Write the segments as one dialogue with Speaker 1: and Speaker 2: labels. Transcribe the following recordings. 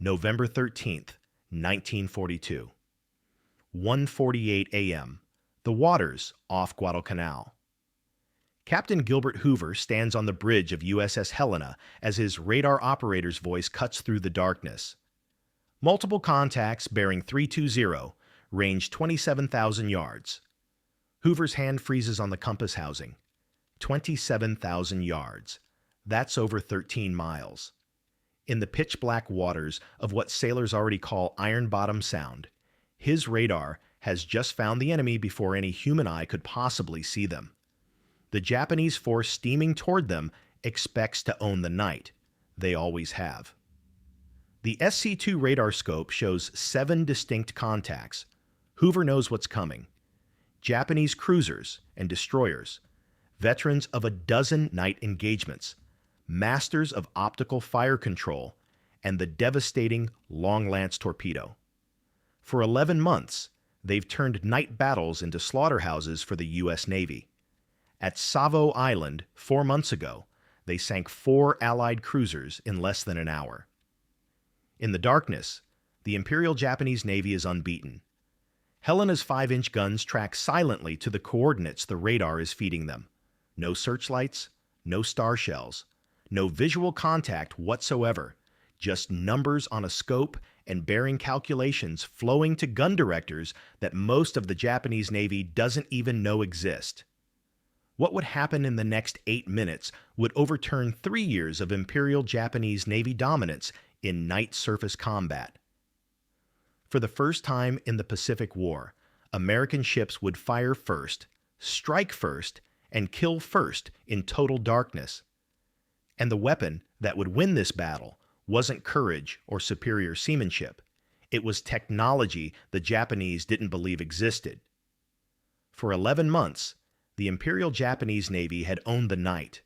Speaker 1: November 13th, 1942. 1:48 a.m. The waters off Guadalcanal. Captain Gilbert Hoover stands on the bridge of USS Helena as his radar operator's voice cuts through the darkness. Multiple contacts bearing 320, range 27,000 yards. Hoover's hand freezes on the compass housing. 27,000 yards. That's over 13 miles. In the pitch-black waters of what sailors already call Iron Bottom Sound, his radar has just found the enemy before any human eye could possibly see them. The Japanese force steaming toward them expects to own the night. They always have. The SC-2 radar scope shows 7 distinct contacts. Hoover knows what's coming. Japanese cruisers and destroyers, veterans of a dozen night engagements, masters of optical fire control, and the devastating long-lance torpedo. For 11 months, they've turned night battles into slaughterhouses for the U.S. Navy. At Savo Island 4 months ago, they sank 4 Allied cruisers in less than an hour. In the darkness, the Imperial Japanese Navy is unbeaten. Helena's 5-inch guns track silently to the coordinates the radar is feeding them. No searchlights, no star shells, no visual contact whatsoever, just numbers on a scope and bearing calculations flowing to gun directors that most of the Japanese Navy doesn't even know exist. What would happen in the next 8 minutes would overturn 3 years of Imperial Japanese Navy dominance in night surface combat. For the first time in the Pacific War, American ships would fire first, strike first, and kill first in total darkness. And the weapon that would win this battle wasn't courage or superior seamanship. It was technology the Japanese didn't believe existed. For 11 months, the Imperial Japanese Navy had owned the night.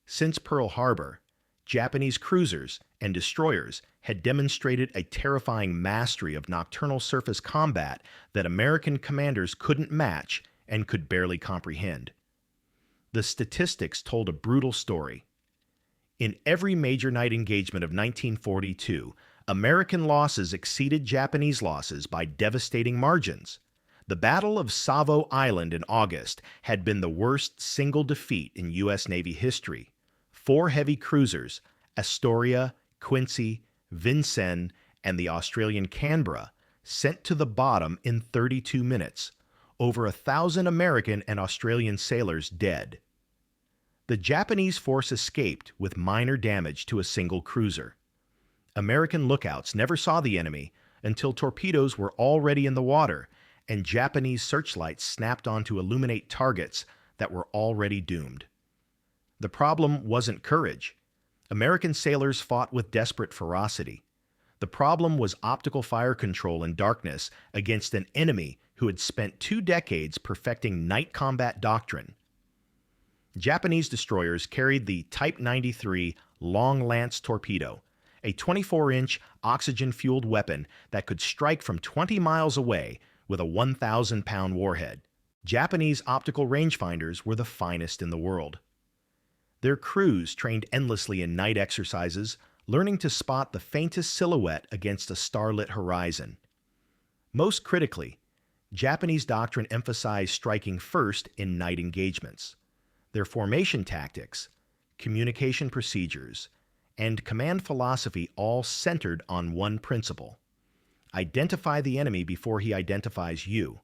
Speaker 1: Since Pearl Harbor, Japanese cruisers and destroyers had demonstrated a terrifying mastery of nocturnal surface combat that American commanders couldn't match and could barely comprehend. The statistics told a brutal story. In every major night engagement of 1942, American losses exceeded Japanese losses by devastating margins. The Battle of Savo Island in August had been the worst single defeat in U.S. Navy history. 4 heavy cruisers, Astoria, Quincy, Vincennes, and the Australian Canberra, sent to the bottom in 32 minutes. Over 1,000 American and Australian sailors dead. The Japanese force escaped with minor damage to a single cruiser. American lookouts never saw the enemy until torpedoes were already in the water and Japanese searchlights snapped on to illuminate targets that were already doomed. The problem wasn't courage. American sailors fought with desperate ferocity. The problem was optical fire control in darkness against an enemy who had spent 2 decades perfecting night combat doctrine. Japanese destroyers carried the Type 93 Long Lance torpedo, a 24-inch oxygen-fueled weapon that could strike from 20 miles away with a 1,000-pound warhead. Japanese optical rangefinders were the finest in the world. Their crews trained endlessly in night exercises, learning to spot the faintest silhouette against a starlit horizon. Most critically, Japanese doctrine emphasized striking first in night engagements. Their formation tactics, communication procedures, and command philosophy all centered on one principle: identify the enemy before he identifies you,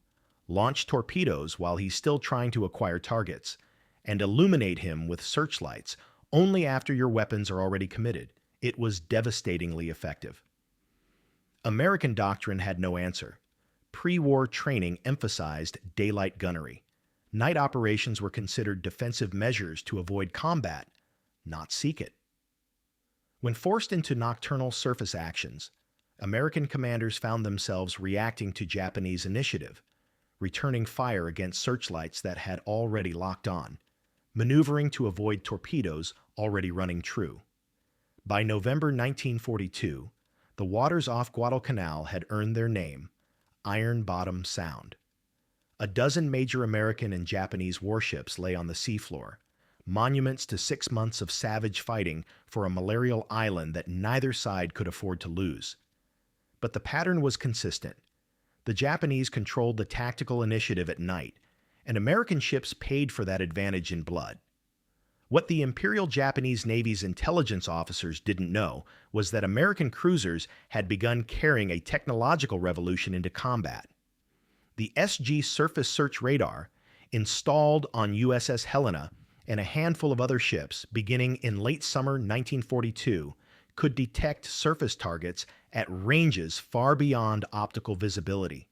Speaker 1: launch torpedoes while he's still trying to acquire targets, and illuminate him with searchlights only after your weapons are already committed. It was devastatingly effective. American doctrine had no answer. Pre-war training emphasized daylight gunnery. Night operations were considered defensive measures to avoid combat, not seek it. When forced into nocturnal surface actions, American commanders found themselves reacting to Japanese initiative, returning fire against searchlights that had already locked on, maneuvering to avoid torpedoes already running true. By November 1942, the waters off Guadalcanal had earned their name, Iron Bottom Sound. A dozen major American and Japanese warships lay on the seafloor, monuments to 6 months of savage fighting for a malarial island that neither side could afford to lose. But the pattern was consistent. The Japanese controlled the tactical initiative at night, and American ships paid for that advantage in blood. What the Imperial Japanese Navy's intelligence officers didn't know was that American cruisers had begun carrying a technological revolution into combat. The SG surface search radar, installed on USS Helena and a handful of other ships beginning in late summer 1942, could detect surface targets at ranges far beyond optical visibility.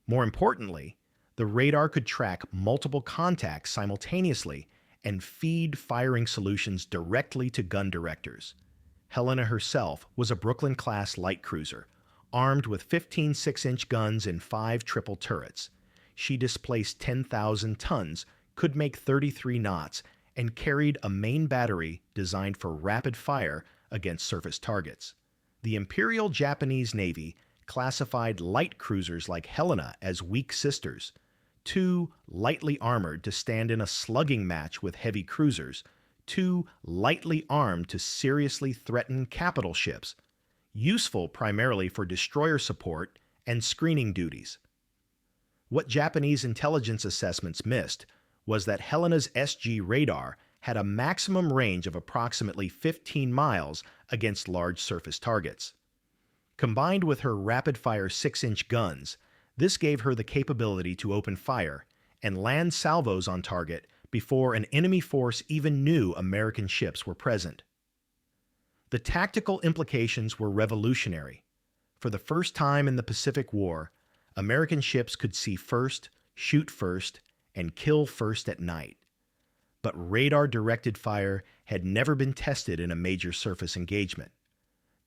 Speaker 1: More importantly, the radar could track multiple contacts simultaneously and feed firing solutions directly to gun directors. Helena herself was a Brooklyn-class light cruiser, armed with 15 6-inch guns and 5 triple turrets. She displaced 10,000 tons, could make 33 knots, and carried a main battery designed for rapid fire against surface targets. The Imperial Japanese Navy classified light cruisers like Helena as weak sisters, too lightly armored to stand in a slugging match with heavy cruisers, too lightly armed to seriously threaten capital ships, useful primarily for destroyer support and screening duties. What Japanese intelligence assessments missed was that Helena's SG radar had a maximum range of approximately 15 miles against large surface targets. Combined with her rapid-fire 6-inch guns, this gave her the capability to open fire and land salvos on target before an enemy force even knew American ships were present. The tactical implications were revolutionary. For the first time in the Pacific War, American ships could see first, shoot first, and kill first at night. But radar-directed fire had never been tested in a major surface engagement.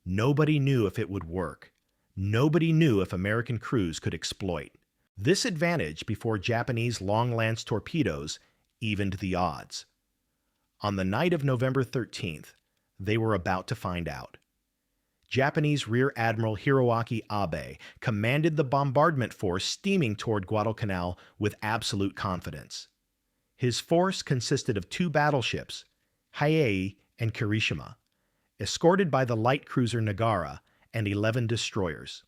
Speaker 1: Nobody knew if it would work. Nobody knew if American crews could exploit this advantage before Japanese long-lance torpedoes evened the odds. On the night of November 13th, they were about to find out. Japanese Rear Admiral Hiroaki Abe commanded the bombardment force steaming toward Guadalcanal with absolute confidence. His force consisted of 2 battleships, Hiei and Kirishima, escorted by the light cruiser Nagara and 11 destroyers.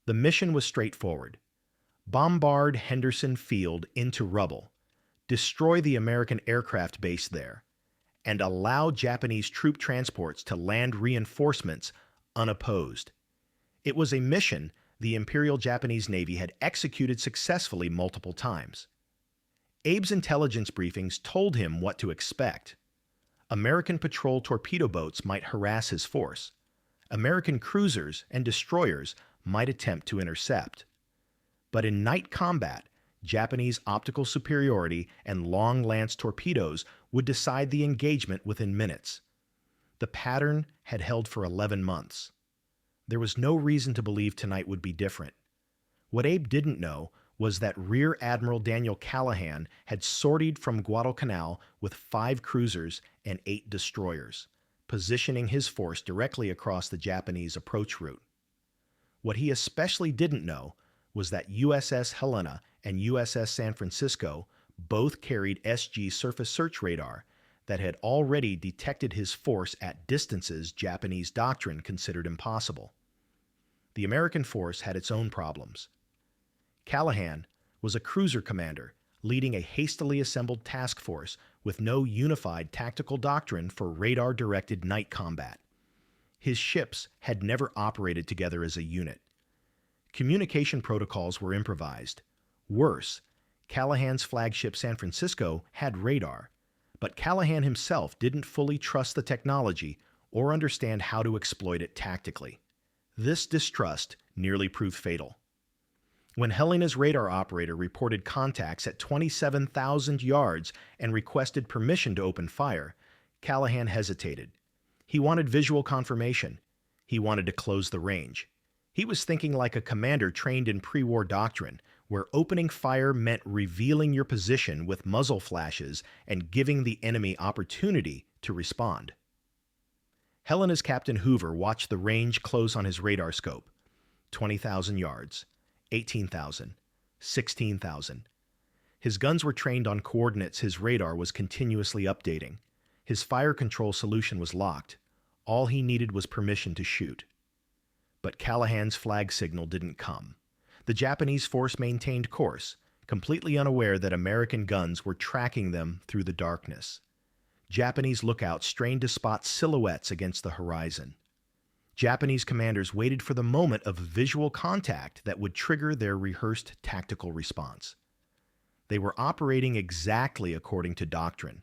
Speaker 1: The mission was straightforward: bombard Henderson Field into rubble, destroy the American aircraft base there, and allow Japanese troop transports to land reinforcements unopposed. It was a mission the Imperial Japanese Navy had executed successfully multiple times. Abe's intelligence briefings told him what to expect. American patrol torpedo boats might harass his force. American cruisers and destroyers might attempt to intercept. But in night combat, Japanese optical superiority and long-lance torpedoes would decide the engagement within minutes. The pattern had held for 11 months. There was no reason to believe tonight would be different. What Abe didn't know was that Rear Admiral Daniel Callahan had sortied from Guadalcanal with 5 cruisers and 8 destroyers, positioning his force directly across the Japanese approach route. What he especially didn't know was that USS Helena and USS San Francisco both carried SG surface search radar that had already detected his force at distances Japanese doctrine considered impossible. The American force had its own problems. Callahan was a cruiser commander leading a hastily assembled task force with no unified tactical doctrine for radar-directed night combat. His ships had never operated together as a unit. Communication protocols were improvised. Worse, Callahan's flagship San Francisco had radar, but Callahan himself didn't fully trust the technology or understand how to exploit it tactically. This distrust nearly proved fatal. When Helena's radar operator reported contacts at 27,000 yards and requested permission to open fire, Callahan hesitated. He wanted visual confirmation. He wanted to close the range. He was thinking like a commander trained in pre-war doctrine, where opening fire meant revealing your position with muzzle flashes and giving the enemy opportunity to respond. Helena's Captain Hoover watched the range close on his radar scope. 20,000 yards, 18,000, 16,000. His guns were trained on coordinates his radar was continuously updating. His fire control solution was locked. All he needed was permission to shoot. But Callahan's flag signal didn't come. The Japanese force maintained course, completely unaware that American guns were tracking them through the darkness. Japanese lookouts strained to spot silhouettes against the horizon. Japanese commanders waited for the moment of visual contact that would trigger their rehearsed tactical response. They were operating exactly according to Doctrine.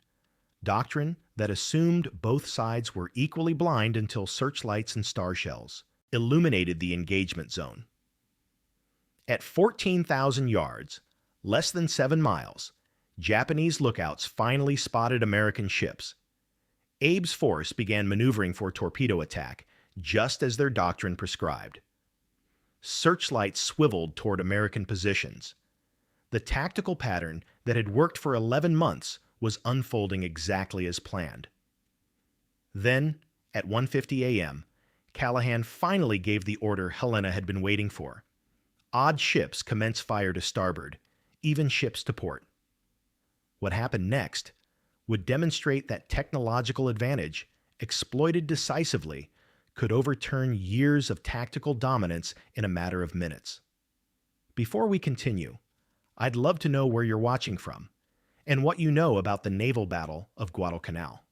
Speaker 1: Doctrine that assumed both sides were equally blind until searchlights and star shells illuminated the engagement zone. At 14,000 yards, less than 7 miles, Japanese lookouts finally spotted American ships. Abe's force began maneuvering for torpedo attack, just as their doctrine prescribed. Searchlights swiveled toward American positions. The tactical pattern that had worked for 11 months was unfolding exactly as planned. Then, at 1:50 a.m., Callahan finally gave the order Helena had been waiting for. Odd ships commenced fire to starboard, even ships to port. What happened next would demonstrate that technological advantage, exploited decisively, could overturn years of tactical dominance in a matter of minutes. Before we continue, I'd love to know where you're watching from and what you know about the naval battle of Guadalcanal.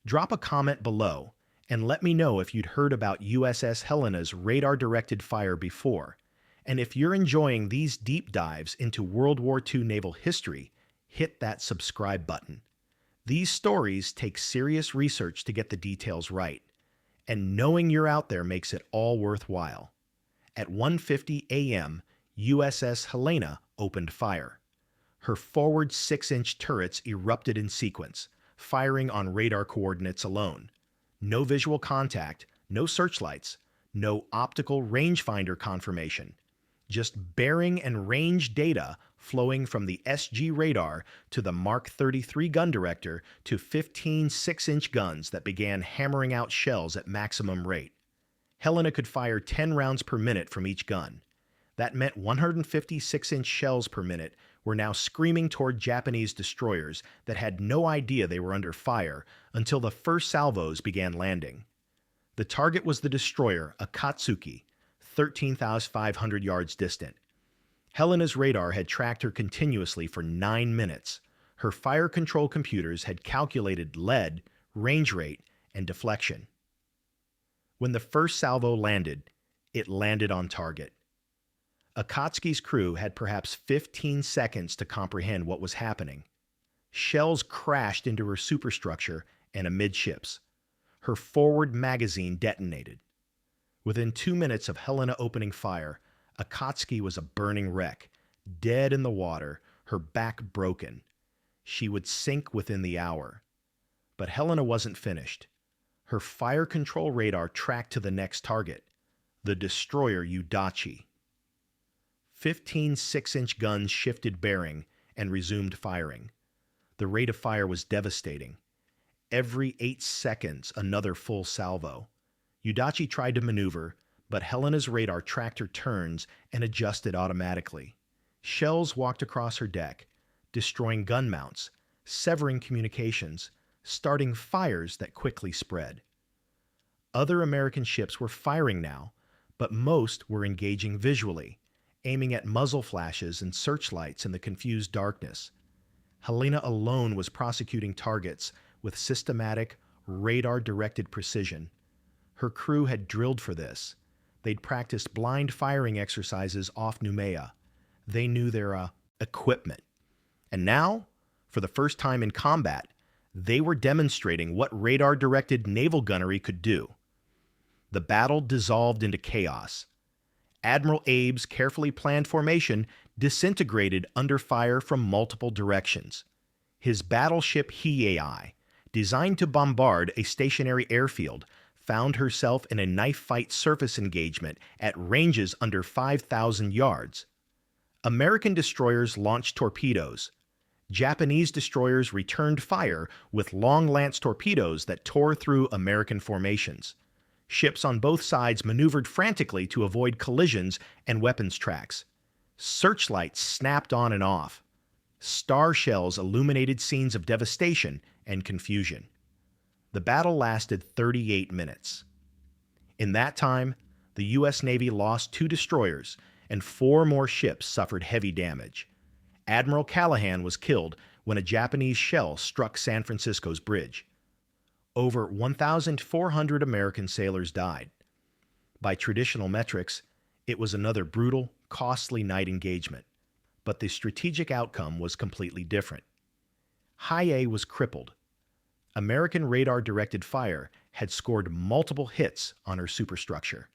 Speaker 1: Drop a comment below and let me know if you'd heard about USS Helena's radar-directed fire before, and if you're enjoying these deep dives into World War II naval history, hit that subscribe button. These stories take serious research to get the details right, and knowing you're out there makes it all worthwhile. At 1:50 a.m., USS Helena opened fire. Her forward 6-inch turrets erupted in sequence, firing on radar coordinates alone. No visual contact, no searchlights, no optical rangefinder confirmation. Just bearing and range data flowing from the SG radar to the Mark 33 gun director to 15 6-inch guns that began hammering out shells at maximum rate. Helena could fire 10 rounds per minute from each gun. That meant 150 6-inch shells per minute were now screaming toward Japanese destroyers that had no idea they were under fire until the first salvos began landing. The target was the destroyer Akatsuki, 13,500 yards distant. Helena's radar had tracked her continuously for 9 minutes. Her fire control computers had calculated lead, range rate, and deflection. When the first salvo landed, it landed on target. Akatsuki's crew had perhaps 15 seconds to comprehend what was happening. Shells crashed into her superstructure and amidships. Her forward magazine detonated. Within 2 minutes of Helena opening fire, Akatsuki was a burning wreck, dead in the water, her back broken. She would sink within the hour. But Helena wasn't finished. Her fire control radar tracked to the next target, the destroyer Udachi. 15 6-inch guns shifted bearing and resumed firing. The rate of fire was devastating. Every 8 seconds, another full salvo. Udachi tried to maneuver, but Helena's radar tracked her turns and adjusted automatically. Shells walked across her deck, destroying gun mounts, severing communications, starting fires that quickly spread. Other American ships were firing now, but most were engaging visually, aiming at muzzle flashes and searchlights in the confused darkness. Helena alone was prosecuting targets with systematic, radar-directed precision. Her crew had drilled for this. They'd practiced blind firing exercises off Noumea. They knew their equipment. And now, for the first time in combat, they were demonstrating what radar-directed naval gunnery could do. The battle dissolved into chaos. Admiral Abe's carefully planned formation disintegrated under fire from multiple directions. His battleship Hiei, designed to bombard a stationary airfield, found herself in a knife-fight surface engagement at ranges under 5,000 yards. American destroyers launched torpedoes. Japanese destroyers returned fire with long lance torpedoes that tore through American formations. Ships on both sides maneuvered frantically to avoid collisions and weapons tracks. Searchlights snapped on and off. Star shells illuminated scenes of devastation and confusion. The battle lasted 38 minutes. In that time, the U.S. Navy lost 2 destroyers and 4 more ships suffered heavy damage. Admiral Callahan was killed when a Japanese shell struck San Francisco's bridge. Over 1,400 American sailors died. By traditional metrics, it was another brutal, costly night engagement, but the strategic outcome was completely different. High A was crippled. American radar-directed fire had scored multiple hits on her superstructure,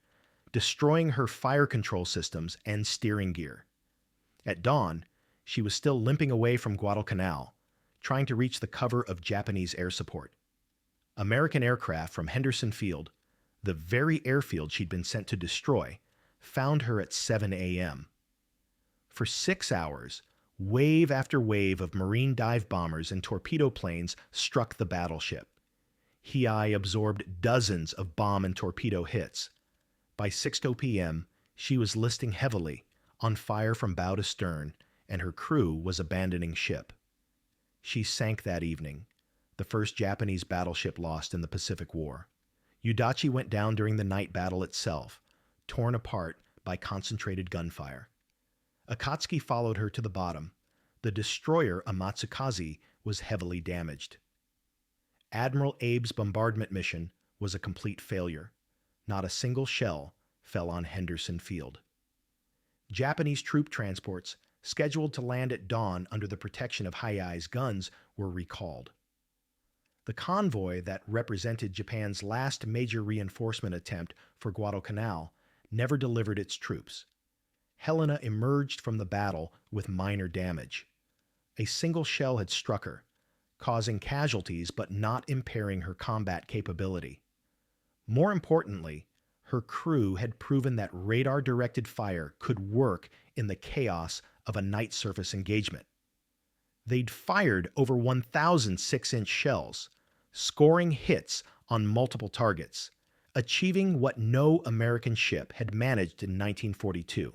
Speaker 1: destroying her fire control systems and steering gear. At dawn, she was still limping away from Guadalcanal, trying to reach the cover of Japanese air support. American aircraft from Henderson Field, the very airfield she'd been sent to destroy, found her at 7 a.m. For 6 hours, wave after wave of marine dive bombers and torpedo planes struck the battleship. Hiei absorbed dozens of bomb and torpedo hits. By 6:00 p.m., she was listing heavily, on fire from bow to stern, and her crew was abandoning ship. She sank that evening, the first Japanese battleship lost in the Pacific War. Udachi went down during the night battle itself, torn apart by concentrated gunfire. Akatsuki followed her to the bottom. The destroyer Amatsukaze was heavily damaged. Admiral Abe's bombardment mission was a complete failure. Not a single shell fell on Henderson Field. Japanese troop transports, scheduled to land at dawn under the protection of Hiei's guns, were recalled. The convoy that represented Japan's last major reinforcement attempt for Guadalcanal never delivered its troops. Helena emerged from the battle with minor damage. A single shell had struck her, causing casualties but not impairing her combat capability. More importantly, her crew had proven that radar-directed fire could work in the chaos of a night surface engagement. They'd fired over 1,000 6-inch shells, scoring hits on multiple targets, achieving what no American ship had managed in 1942,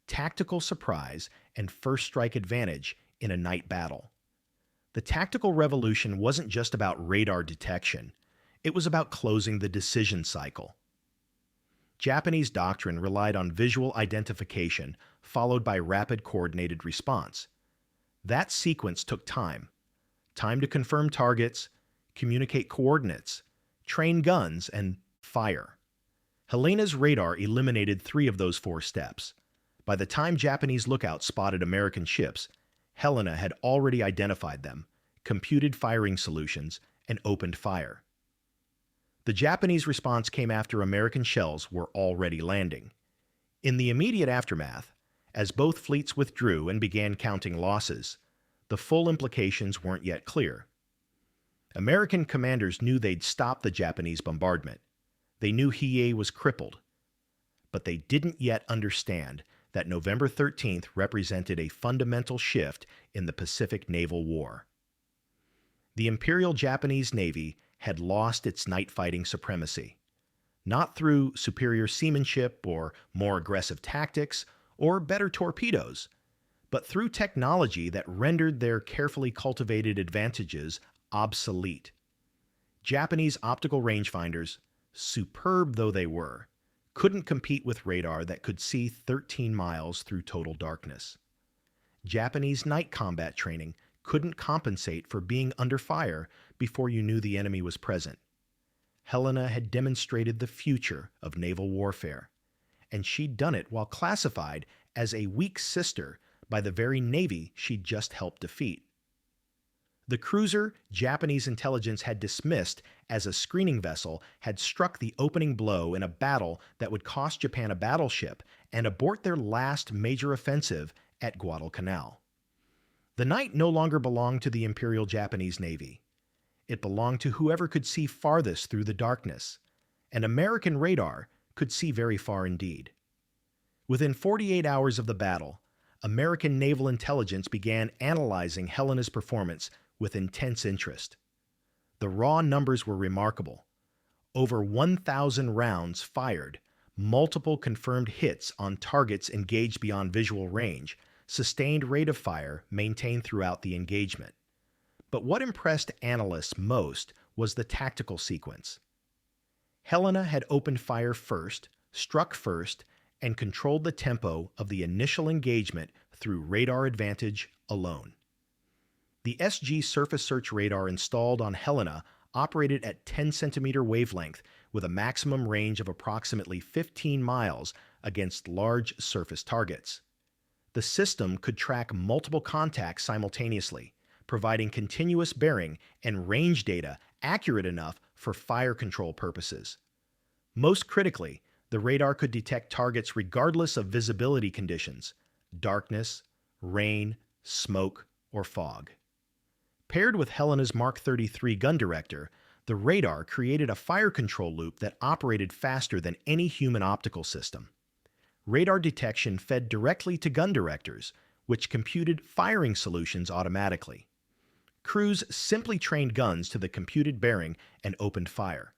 Speaker 1: tactical surprise and first strike advantage in a night battle. The tactical revolution wasn't just about radar detection, it was about closing the decision cycle. Japanese doctrine relied on visual identification followed by rapid coordinated response. That sequence took time. Time to confirm targets, communicate coordinates, train guns, and fire. Helena's radar eliminated 3 of those 4 steps. By the time Japanese lookouts spotted American ships, Helena had already identified them, computed firing solutions, and opened fire. The Japanese response came after American shells were already landing. In the immediate aftermath, as both fleets withdrew and began counting losses, the full implications weren't yet clear. American commanders knew they'd stop the Japanese bombardment. They knew Hiei was crippled. But they didn't yet understand that November 13th represented a fundamental shift in the Pacific Naval War. The Imperial Japanese Navy had lost its night fighting supremacy, not through superior seamanship or more aggressive tactics or better torpedoes, but through technology that rendered their carefully cultivated advantages obsolete. Japanese optical rangefinders, superb though they were, couldn't compete with radar that could see 13 miles through total darkness. Japanese night combat training couldn't compensate for being under fire before you knew the enemy was present. Helena had demonstrated the future of naval warfare, and she'd done it while classified as a weak sister by the very Navy she'd just helped defeat. The cruiser Japanese intelligence had dismissed as a screening vessel had struck the opening blow in a battle that would cost Japan a battleship and abort their last major offensive at Guadalcanal. The night no longer belonged to the Imperial Japanese Navy. It belonged to whoever could see farthest through the darkness, and American radar could see very far indeed. Within 48 hours of the battle, American naval intelligence began analyzing Helena's performance with intense interest. The raw numbers were remarkable. Over 1,000 rounds fired, multiple confirmed hits on targets engaged beyond visual range, sustained rate of fire maintained throughout the engagement. But what impressed analysts most was the tactical sequence. Helena had opened fire first, struck first, and controlled the tempo of the initial engagement through radar advantage alone. The SG surface search radar installed on Helena operated at 10-centimeter wavelength with a maximum range of approximately 15 miles against large surface targets. The system could track multiple contacts simultaneously, providing continuous bearing and range data accurate enough for fire control purposes. Most critically, the radar could detect targets regardless of visibility conditions, darkness, rain, smoke, or fog. Paired with Helena's Mark 33 gun director, the radar created a fire control loop that operated faster than any human optical system. Radar detection fed directly to gun directors, which computed firing solutions automatically. Crews simply trained guns to the computed bearing and opened fire.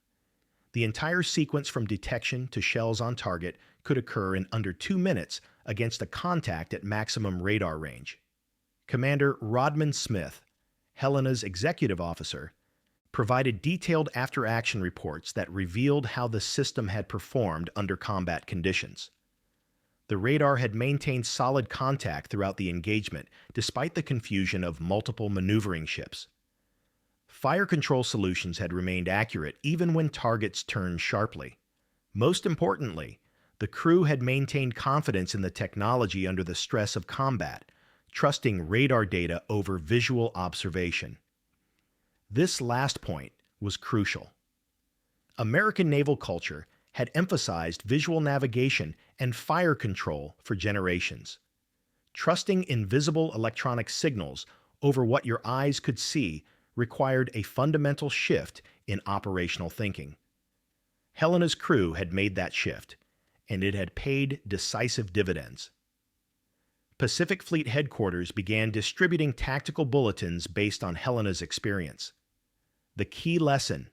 Speaker 1: The entire sequence from detection to shells on target could occur in under 2 minutes against a contact at maximum radar range. Commander Rodman Smith, Helena's executive officer, provided detailed after-action reports that revealed how the system had performed under combat conditions. The radar had maintained solid contact throughout the engagement, despite the confusion of multiple maneuvering ships. Fire control solutions had remained accurate even when targets turned sharply. Most importantly, the crew had maintained confidence in the technology under the stress of combat, trusting radar data over visual observation. This last point was crucial. American naval culture had emphasized visual navigation and fire control for generations. Trusting invisible electronic signals over what your eyes could see required a fundamental shift in operational thinking. Helena's crew had made that shift, and it had paid decisive dividends. Pacific Fleet Headquarters began distributing tactical bulletins based on Helena's experience. The key lesson: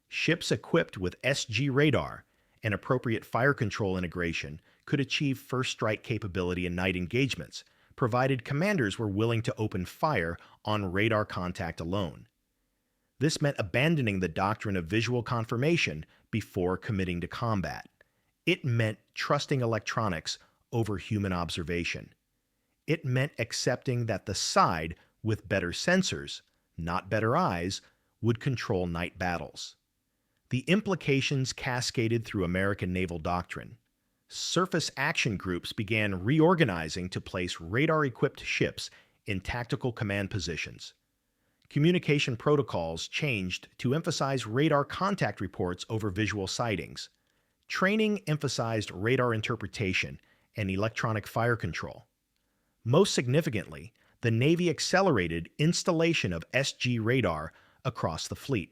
Speaker 1: ships equipped with SG radar and appropriate fire control integration could achieve first strike capability in night engagements, provided commanders were willing to open fire on radar contact alone. This meant abandoning the doctrine of visual confirmation before committing to combat. It meant trusting electronics over human observation. It meant accepting that the side with better sensors, not better eyes, would control night battles. The implications cascaded through American naval doctrine. Surface action groups began reorganizing to place radar-equipped ships in tactical command positions. Communication protocols changed to emphasize radar contact reports over visual sightings. Training emphasized radar interpretation and electronic fire control. Most significantly, the Navy accelerated installation of SG radar across the fleet.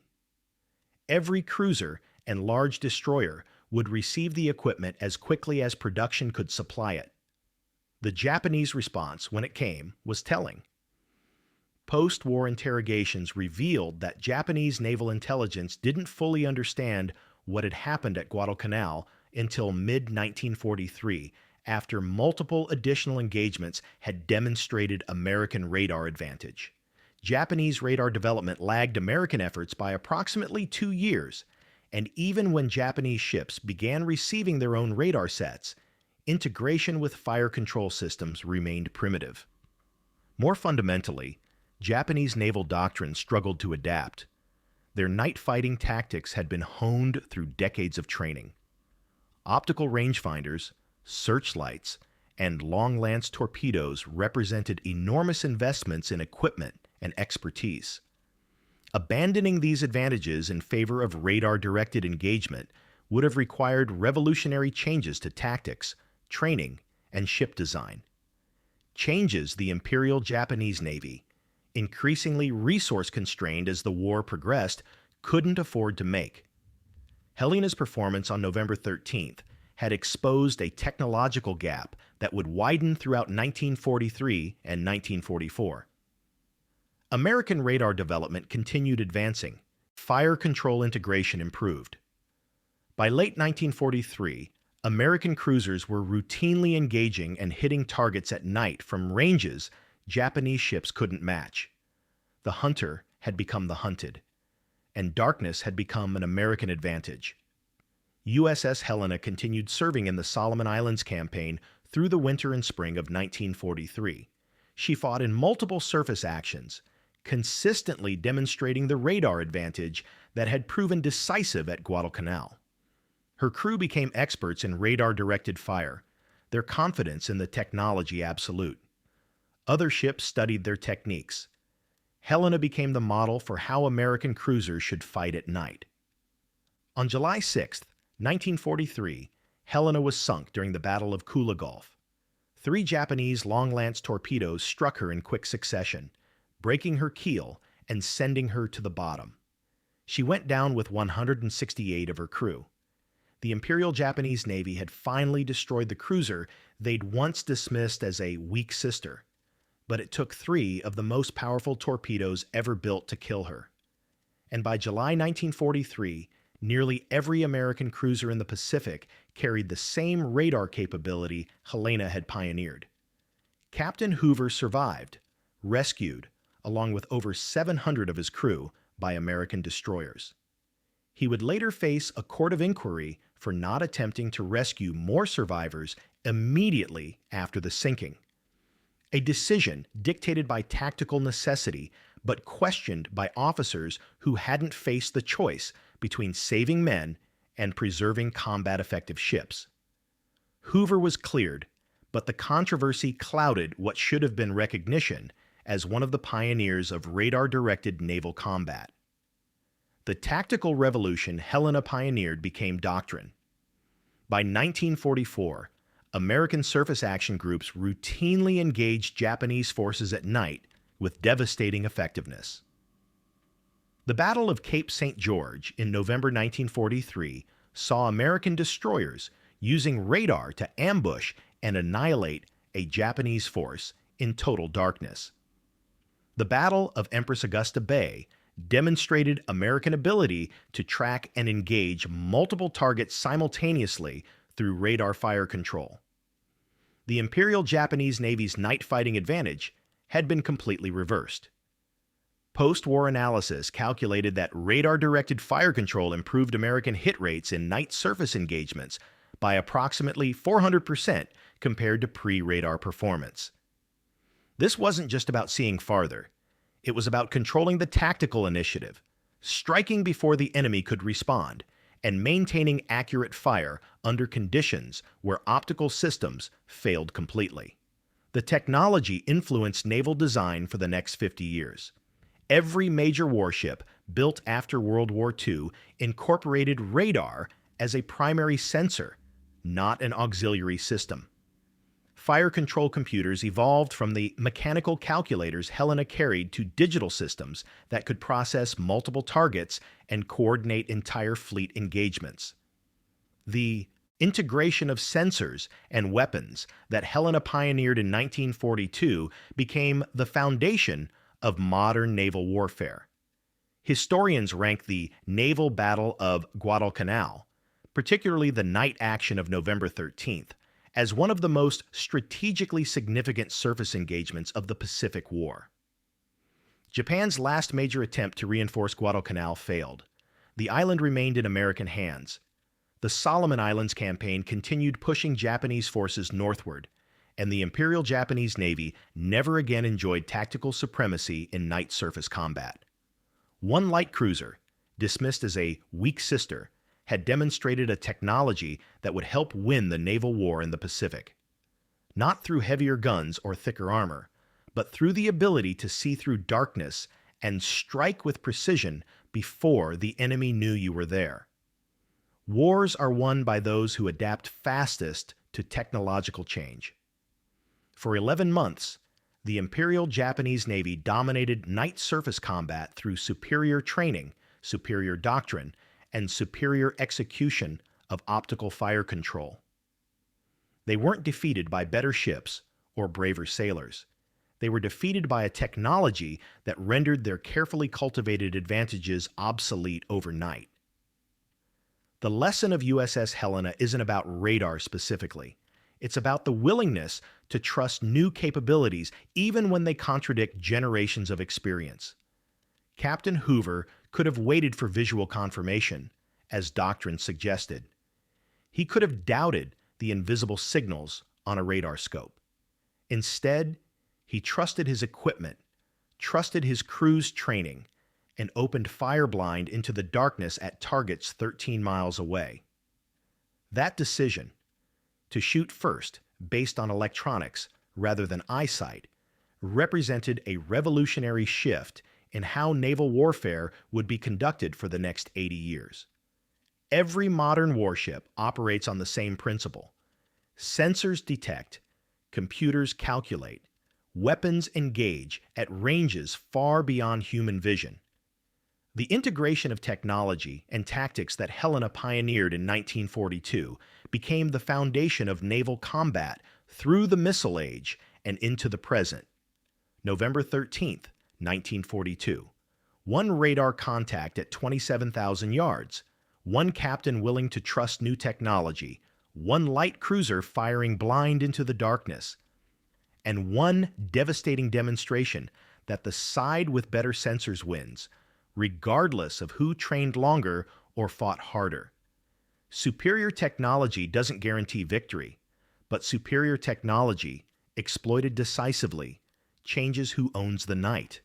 Speaker 1: Every cruiser and large destroyer would receive the equipment as quickly as production could supply it. The Japanese response, when it came, was telling. Post-war interrogations revealed that Japanese naval intelligence didn't fully understand what had happened at Guadalcanal until mid-1943, after multiple additional engagements had demonstrated American radar advantage. Japanese radar development lagged American efforts by approximately 2 years, and even when Japanese ships began receiving their own radar sets, integration with fire control systems remained primitive. More fundamentally, Japanese naval doctrine struggled to adapt. Their night fighting tactics had been honed through decades of training. Optical rangefinders, searchlights, and long-lance torpedoes represented enormous investments in equipment and expertise. Abandoning these advantages in favor of radar-directed engagement would have required revolutionary changes to tactics, training, and ship design. Changes the Imperial Japanese Navy, increasingly resource-constrained as the war progressed, couldn't afford to make. Helena's performance on November 13th had exposed a technological gap that would widen throughout 1943 and 1944. American radar development continued advancing. Fire control integration improved. By late 1943, American cruisers were routinely engaging and hitting targets at night from ranges Japanese ships couldn't match. The hunter had become the hunted, and darkness had become an American advantage. USS Helena continued serving in the Solomon Islands campaign through the winter and spring of 1943. She fought in multiple surface actions, consistently demonstrating the radar advantage that had proven decisive at Guadalcanal. Her crew became experts in radar-directed fire, their confidence in the technology absolute. Other ships studied their techniques. Helena became the model for how American cruisers should fight at night. On July 6, 1943, Helena was sunk during the Battle of Kula Gulf. 3 Japanese long-lance torpedoes struck her in quick succession, breaking her keel and sending her to the bottom. She went down with 168 of her crew. The Imperial Japanese Navy had finally destroyed the cruiser they'd once dismissed as a weak sister, but it took 3 of the most powerful torpedoes ever built to kill her. And by July 1943, nearly every American cruiser in the Pacific carried the same radar capability Helena had pioneered. Captain Hoover survived, rescued, along with over 700 of his crew, by American destroyers. He would later face a court of inquiry for not attempting to rescue more survivors immediately after the sinking. A decision dictated by tactical necessity, but questioned by officers who hadn't faced the choice between saving men and preserving combat-effective ships. Hoover was cleared, but the controversy clouded what should have been recognition as one of the pioneers of radar-directed naval combat. The tactical revolution Helena pioneered became Doctrine. By 1944, American surface action groups routinely engaged Japanese forces at night with devastating effectiveness. The Battle of Cape St. George in November 1943 saw American destroyers using radar to ambush and annihilate a Japanese force in total darkness. The Battle of Empress Augusta Bay demonstrated American ability to track and engage multiple targets simultaneously through radar fire control. The Imperial Japanese Navy's night fighting advantage had been completely reversed. Post-war analysis calculated that radar-directed fire control improved American hit rates in night surface engagements by approximately 400% compared to pre-radar performance. This wasn't just about seeing farther. It was about controlling the tactical initiative, striking before the enemy could respond, and maintaining accurate fire under conditions where optical systems failed completely. The technology influenced naval design for the next 50 years. Every major warship built after World War II incorporated radar as a primary sensor, not an auxiliary system. Fire control computers evolved from the mechanical calculators Helena carried to digital systems that could process multiple targets and coordinate entire fleet engagements. The integration of sensors and weapons that Helena pioneered in 1942 became the foundation of modern naval warfare. Historians rank the naval battle of Guadalcanal, particularly the night action of November 13th, as one of the most strategically significant surface engagements of the Pacific War. Japan's last major attempt to reinforce Guadalcanal failed. The island remained in American hands. The Solomon Islands campaign continued pushing Japanese forces northward, and the Imperial Japanese Navy never again enjoyed tactical supremacy in night surface combat. One light cruiser, dismissed as a weak sister, had demonstrated a technology that would help win the naval war in the Pacific. Not through heavier guns or thicker armor, but through the ability to see through darkness and strike with precision before the enemy knew you were there. Wars are won by those who adapt fastest to technological change. For 11 months, the Imperial Japanese Navy dominated night surface combat through superior training, superior doctrine, and superior execution of optical fire control. They weren't defeated by better ships or braver sailors. They were defeated by a technology that rendered their carefully cultivated advantages obsolete overnight. The lesson of USS Helena isn't about radar specifically. It's about the willingness to trust new capabilities even when they contradict generations of experience. Captain Hoover could have waited for visual confirmation, as Doctrine suggested. He could have doubted the invisible signals on a radar scope. Instead, he trusted his equipment, trusted his crew's training, and opened fire blind into the darkness at targets 13 miles away. That decision, to shoot first based on electronics rather than eyesight, represented a revolutionary shift in how naval warfare would be conducted for the next 80 years. Every modern warship operates on the same principle. Sensors detect, computers calculate, weapons engage at ranges far beyond human vision. The integration of technology and tactics that Helena pioneered in 1942 became the foundation of naval combat through the missile age and into the present. November 13th, 1942. One radar contact at 27,000 yards, one captain willing to trust new technology, one light cruiser firing blind into the darkness, and one devastating demonstration that the side with better sensors wins, regardless of who trained longer or fought harder. Superior technology doesn't guarantee victory, but superior technology, exploited decisively, changes who owns the night.